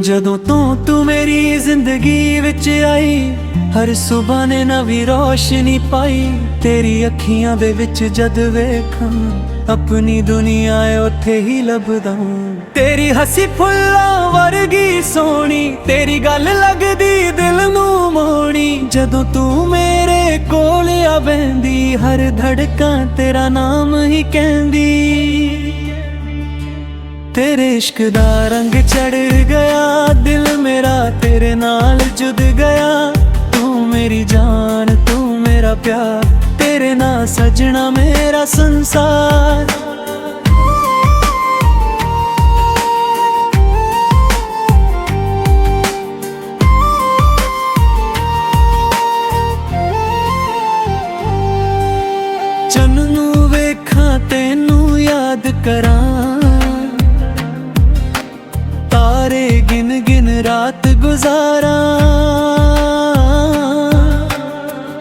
ਜਦੋਂ ਤੋਂ ਤੂੰ ਮੇਰੀ ਜ਼ਿੰਦਗੀ ਵਿੱਚ ਆਈ, ਹਰ ਸੁਬਹ ਨੇ ਨਵੀਂ ਰੋਸ਼ਨੀ ਪਾਈ। ਤੇਰੀ ਅੱਖੀਆਂ ਦੇ ਵਿੱਚ ਜਦ ਵੇਖਾਂ, ਆਪਣੀ ਦੁਨੀਆ ਉੱਥੇ ਹੀ ਲੱਭਦਾ। ਤੇਰੀ ਹੱਸੀ ਫੁੱਲਾਂ ਵਰਗੀ ਸੋਹਣੀ, ਤੇਰੀ ਗੱਲ ਲੱਗਦੀ ਦਿਲ ਨੂੰ ਮੋਹਣੀ। ਜਦੋਂ ਤੂੰ ਮੇਰੇ ਕੋਲ ਆ ਬਹਿੰਦੀ, ਹਰ ਧੜਕਾਂ ਤੇਰਾ ਨਾਮ ਹੀ ਕਹਿੰਦੀ। तेरे इश्क दा रंग चढ़ गया, दिल मेरा तेरे नाल जुड़ गया। तू मेरी जान, तू मेरा प्यार, तेरे नाल सजना मेरा संसार। चन्न नू वेखां तेनू याद करां, तारे गिन गिन रात गुजारा।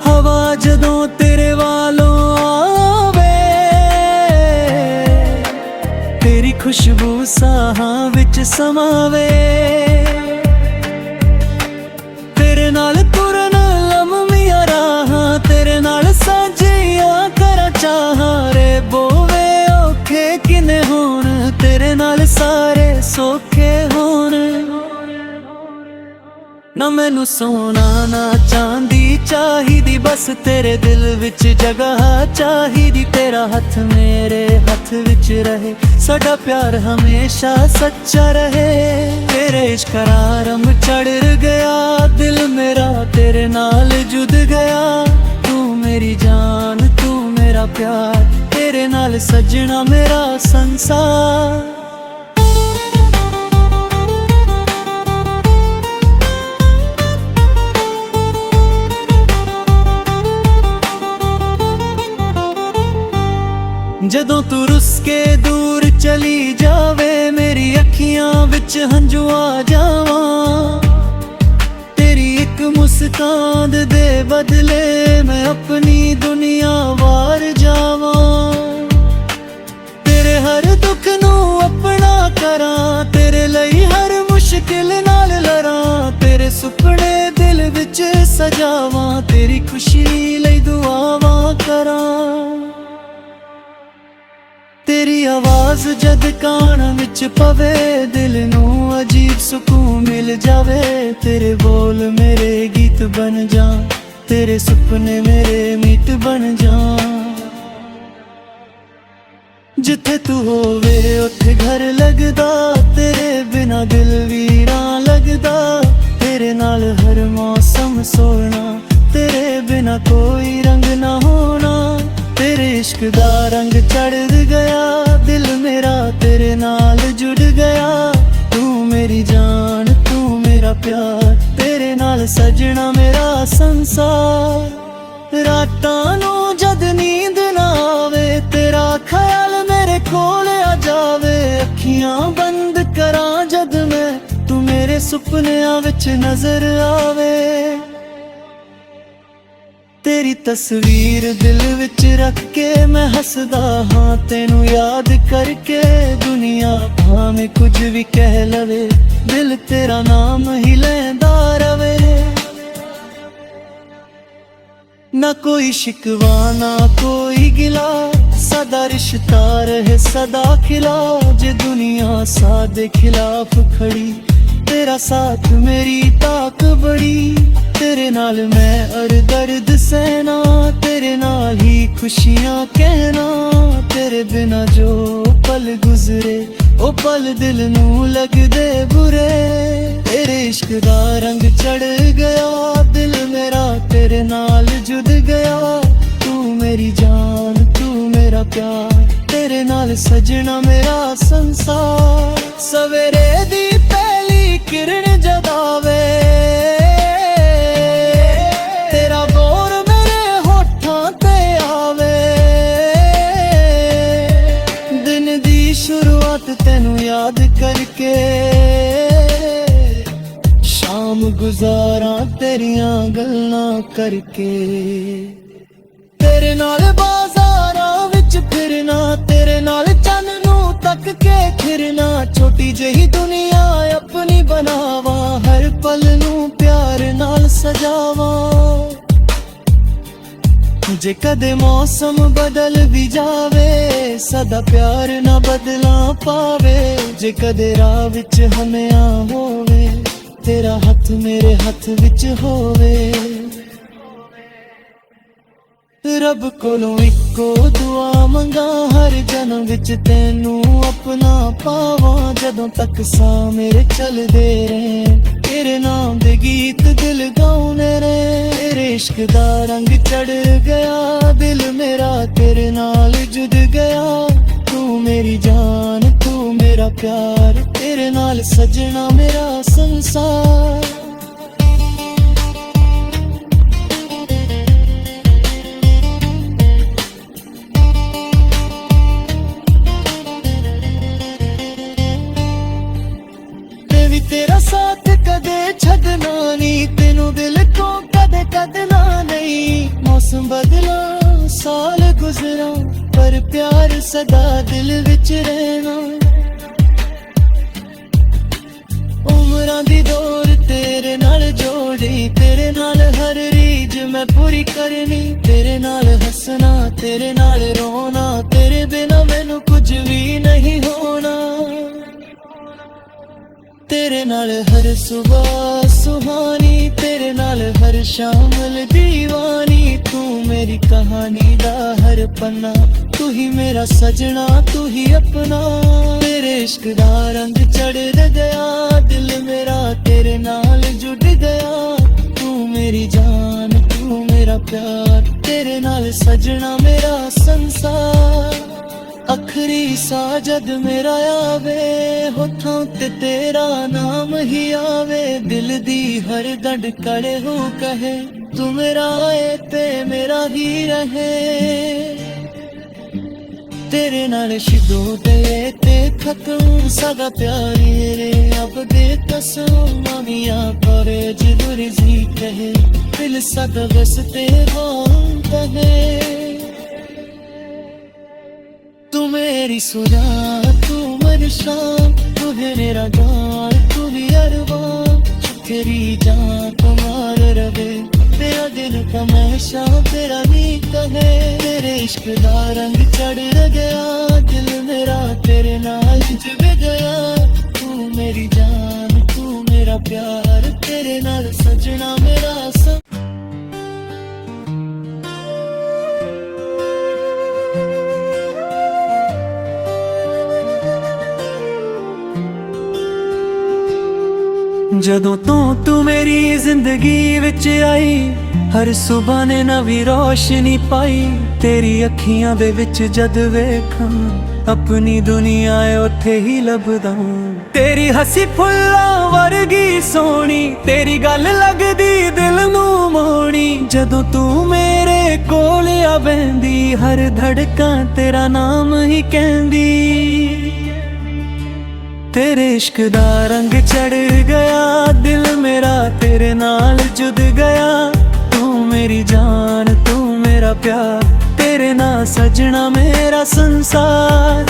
हवा जदों तेरे वालों आवे, तेरी खुशबू साहां विच समावे। तेरे नाल तुरन लम्मियां राहां, तेरे नाल सांझियां करा चाहां। रे बोवे औखे किने होण, तेरे नाल सारे सौखे होण। ना मैनू सोना ना चांदी चाहिदी, बस तेरे दिल विच जगह चाहिदी। तेरा हथ मेरे हथ विच रहे, साडा प्यार हमेशा सच्चा रहे। तेरे इश्क दा रंग चढ़ गया, दिल मेरा तेरे नाल जुड़ गया। तू मेरी जान, तू मेरा प्यार, तेरे नाल सजना मेरा संसार। जदों तू रुस के दूर चली जावे, मेरी अखियां विच हंझू आ जावां। तेरी एक मुस्कान दे बदले मैं अपनी दुनिया वार जावां। तेरे हर दुख नू अपना करां, तेरे लई हर मुश्किल नाल लड़ां। तेरे सुपने दिल विच सजावां, तेरी खुशी लई दुआवां करां। तेरी आवाज जद कान विच पवे, दिल नू अजीब सुकून मिल जावे। तेरे बोल मेरे गीत बन जा, तेरे सुपने मेरे मीत बन जा। जिथे तू होवे उत्थे घर लगदा, तेरे बिना दिल वीरां लगदा। तेरे नाल हर मौसम सोहना, तेरे बिना कोई रंग ना होना। तेरे इश्क दा रंग चढ़ गया, दिल मेरा तेरे नाल जुड़ गया। तू मेरी जान, तू मेरा प्यार, तेरे नाल सजना मेरा संसार। रातां नूं जद नींद ना आवे, तेरा ख्याल मेरे कोल आ जावे। अखियां बंद करां जद मैं, तू मेरे सुपनियां विच नजर आवे। तेरी तस्वीर दिल विच रख के मैं हसदा हाँ, तेनू याद करके। दुनिया भावें कुछ भी कह लवे, दिल तेरा नाम ही लैंदा रवे। ना कोई शिकवा ना कोई गिला, सदा रिश्ता रहे सदा खिला। जे दुनिया सादे खिलाफ खड़ी, तेरा साथ मेरी ताक बड़ी। तेरे नाल मैं हर दर्द सहना, तेरे नाल ही खुशियां कहना। तेरे बिना जो पल गुजरे, ओ पल दिल नू लगदे बुरे। तेरे इश्क दा रंग चढ़ गया, दिल मेरा तेरे नाल जुड़ गया। तू मेरी जान, तू मेरा प्यार, तेरे नाल सजना मेरा संसार। सवेरे दी पहली किरण जदावे, तेनू याद करके। शाम गुजारा तेरियां गल्लां करके। तेरे नाल बाजारां विच फिरना, तेरे नाल चन्न नू तक थक के फिरना, छोटी जही दुनिया अपनी बनावा, हर पल नू प्यार नाल सजावा। जे कदे मौसम बदल भी जावे, सदा प्यार ना बदला पावे। जे कदे राह विच हमें होवे, तेरा हथ मेरे हथ विच होवे। रब कोलों इको दुआ मंगा, हर जन्म विच तेनू अपना पावां। जदों तक सा मेरे चलदे रहे, तेरे नाम दे गीत दिल गाउने रे। तेरे इश्क दा रंग चढ़ गया, दिल मेरा तेरे नाल जुड़ गया। तू मेरी जान, तू मेरा प्यार, तेरे नाल सजना मेरा संसार। तेरा साथ कदे छड़ना नहीं, तेनू दिल को कदे कदना नहीं। मौसम बदला साल गुजरा, पर प्यार सदा दिल विच रहना। उमरां दी दौर तेरे नाल जोड़ी, तेरे नाल हर रीज मैं पूरी करनी। तेरे नाल हसना, तेरे नाल रोना, तेरे बिना मैनू कुछ भी नहीं होना। तेरे नाल हर सुबह सुहानी, तेरे नाल हर शाम दीवानी। तू मेरी कहानी दा हर पन्ना, तू ही मेरा सजना, तू ही अपना। तेरे इश्क दा रंग चढ़ गया, दिल मेरा तेरे नाल जुड़ गया। तू मेरी जान, तू मेरा प्यार, तेरे नाल सजना मेरा संसार। आखरी सा जद मेरा आवे, होठां ते तेरा नाम ही आवे। दिल दी हर धड़कन हो कहे, तू मेरा है ते मेरा ही रहे। तेरे नाल शुरू ते खत्म, सदा प्यार रे अब दे कसम। मामिया करे जरूरी जी कहे, दिल सदा बसते बोलता है। तू मेरी सुरा, तू मेरी शाम, तू है मेरा गान, तू ही अरमान। तेरी जान तुम्हार रहे, तेरा दिल का हमेशा तेरा नीत है। तेरे इश्क दा रंग चढ़ गया, दिल मेरा तेरे नाल जुड़ गया। तू मेरी जान, तू मेरा प्यार, तेरे नाल सजना मेरा सब। जदों तो तू मेरी जिंदगी विच आई, हर सुबह ने नवी रोशनी पाई। तेरी अखियां दे विच जद वेखां, अपनी दुनिया उत्थे ही लभदा। तेरी हसी फुल्लां वर्गी सोहनी, तेरी गल लगदी दिल नू मोहनी। जदों तू मेरे कोल आ बैंदी, हर धड़कां तेरा नाम ही कहंदी। तेरे इश्क दा रंग चढ़ गया, दिल मेरा तेरे नाल जुड़ गया। तू मेरी जान, तू मेरा प्यार, तेरे नाल सजना मेरा संसार।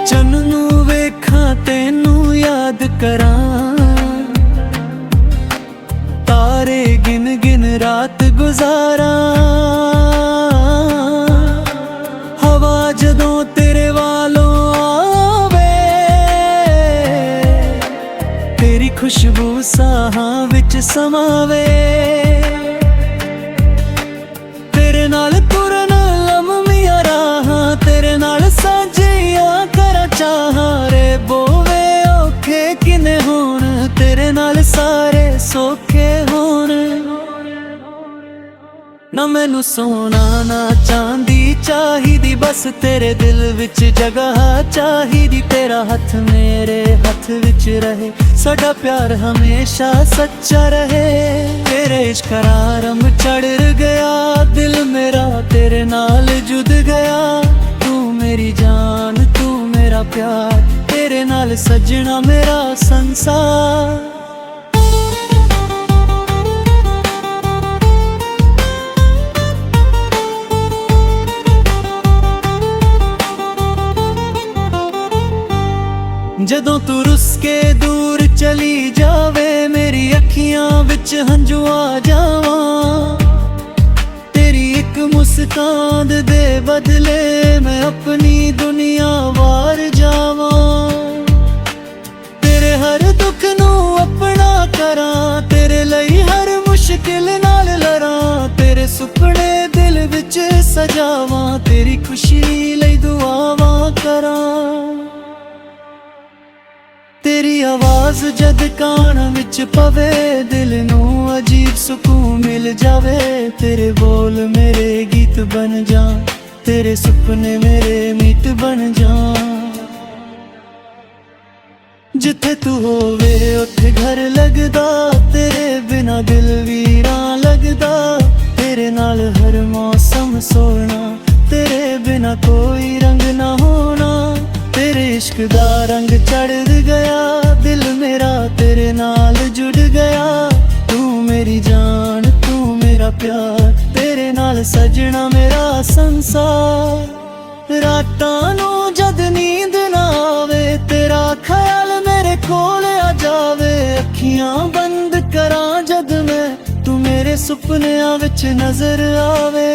चन्न नू वेखां तेनू याद करां, तारे गिन गिन रात गुजारा। हवा जदों तेरे वालों आवे, तेरी खुशबू साहां विच समावे। तेरे नाल तुरन लम्मियां राहां, तेरे नाल साझियां करा चाहां। रे बोवे औखे किने होण, तेरे नाल सारे सौखे होण। ना मैनू सोना ना चांदी चाहिदी, बस तेरे दिल विच जगह चाहिदी। तेरा हथ मेरे हथ विच रहे, साडा प्यार हमेशा सच्चा रहे। तेरे इश्क दा रंग चढ़ गया, दिल मेरा तेरे नाल जुड़ गया। तू मेरी जान, तू मेरा प्यार, तेरे नाल नाल सजना मेरा संसार। जदों तू रुस के दूर चली जावे मेरी अखियां विच हंझू आ जावां। तेरी एक मुस्कान दे बदले मैं अपनी दुनिया वार जावां। तेरे हर दुख नू अपना करां, तेरे लई हर मुश्किल नाल लड़ां। तेरे सुपने दिल विच सजावां, तेरी खुशी लई दुआवां करां। तेरी आवाज़ जद कान विच पवे दिल नू अजीब सुकून मिल जावे। तेरे बोल मेरे गीत बन जा, तेरे सुपने मेरे मीत बन जा। जिथे तू होवे उत्थे घर लगदा, तेरे बिना दिल वीरां लगदा। तेरे नाल हर मौसम सोना, तेरे बिना कोई रंग ना होना। तेरे इश्क दा रंग चढ़ गया, दिल मेरा तेरे नाल जुड़ गया। तू मेरी जान, तू मेरा प्यार, तेरे नाल सजना मेरा संसार। रातां नू जद नींद ना आवे, तेरा ख्याल मेरे कोल आ जावे। अखियां बंद करां जद मैं, तू मेरे सुपनियां विच नजर आवे।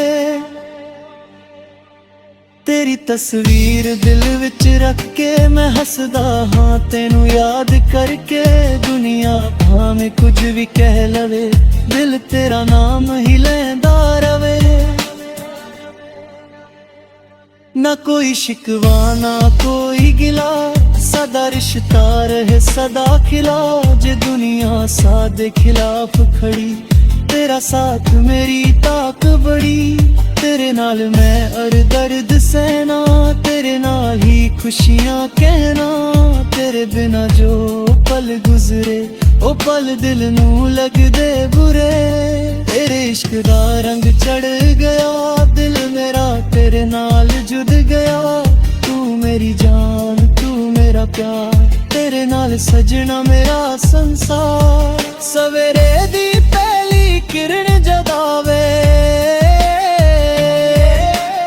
तेरी तस्वीर दिल विच रख के मैं हसदा हाँ तेनू याद करके। दुनिया भावें कुछ भी कह लवे, दिल तेरा नाम ही लैंदा रवे। ना कोई शिकवा ना कोई गिला, सदा रिश्ता रहे सदा खिला। जे दुनिया सादे खिलाफ खड़ी, तेरा साथ मेरी ताक बड़ी। तेरे नाल मैं हर दर्द सहना, तेरे नाल ही खुशियां कहना। तेरे बिना जो पल गुजरे ओ पल दिल नू लगदे बुरे। तेरे इश्क दा रंग चढ़ गया, दिल मेरा तेरे नाल जुड़ गया। तू मेरी जान, तू मेरा प्यार, तेरे नाल सजना मेरा संसार। सवेरे दी पहली किरण जद आवे,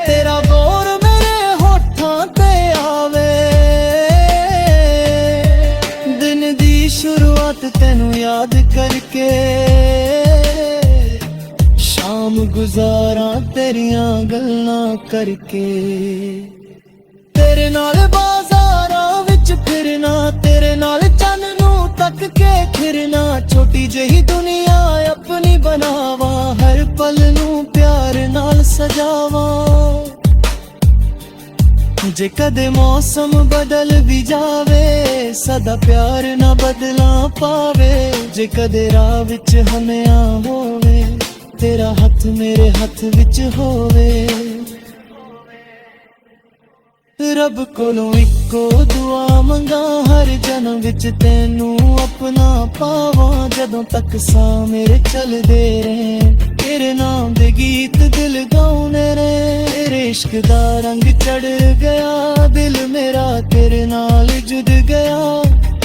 तेरा बोर मेरे होठां ते आवे। दिन दी शुरुआत तेनू याद करके, शाम गुजारा तेरियां गल्लां करके। तेरे नाल बाजारां विच फिरना, तेरे नाल चन्न नू तक के फिरना। छोटी जही दुनिया अपनी बनावा, हर पल नू प्यार नाल सजावा। जे कदे मौसम बदल भी जावे, सदा प्यार ना बदला पावे। जे कदे राह विच हमें होवे, तेरा हथ मेरे हथ विच होवे। रब कोलों इको दुआ मंगा, हर जन्म विच तेनू अपना पावां। जदों तक सा मेरे चलदे रहे, तेरे नाम दे गीत दिल गाउने रहे। तेरे इश्क दा रंग चढ़ गया, दिल मेरा तेरे नाल जुड़ गया।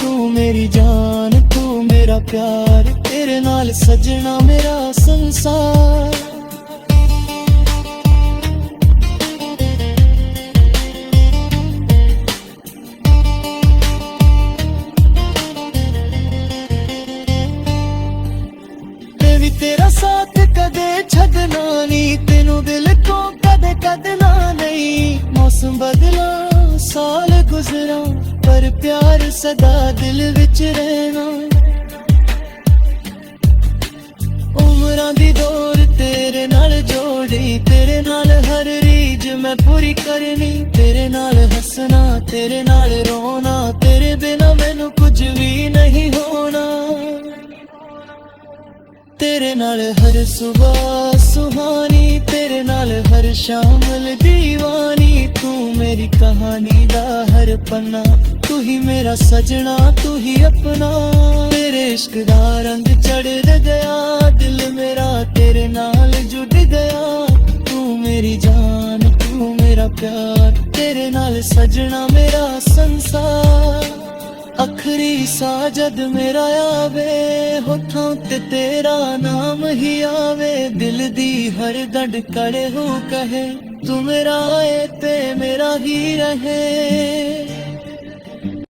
तू मेरी जान, तू मेरा प्यार, तेरे नाल सजना मेरा संसार। तेरा साथ कदे छड़ना नहीं, तेनू दिल को कदे कदना नहीं। मौसम बदला साल गुजरा, पर प्यार सदा दिल विच रहना। उमरां दी दौर तेरे नाल जोड़ी, तेरे नाल हर रीज मैं पूरी करनी। तेरे नाल हसना, तेरे नाल रोना, तेरे बिना मैनू कुछ भी नहीं होना। तेरे नाल हर सुबह सुहानी, तेरे नाल हर शाम दीवानी। तू मेरी कहानी दा हर पन्ना, तू ही मेरा सजना, तू ही अपना। तेरे इश्क दा रंग चढ़ गया, दिल मेरा तेरे नाल जुड़ गया। तू मेरी जान, तू मेरा प्यार, तेरे नाल सजना मेरा संसार। ਅਖਰੀ ਸਾਜਦ ਮੇਰਾ ਆਵੇ, ਹੋਠਾਂ ਤੇ ਤੇਰਾ ਨਾਮ ਹੀ ਆਵੇ। ਦਿਲ ਦੀ ਹਰ ਧੜਕਣ ਹੂ ਕਹੇ, ਤੂੰ ਮੇਰਾ ਏ ਤੇ ਮੇਰਾ ਹੀ ਰਹੇ।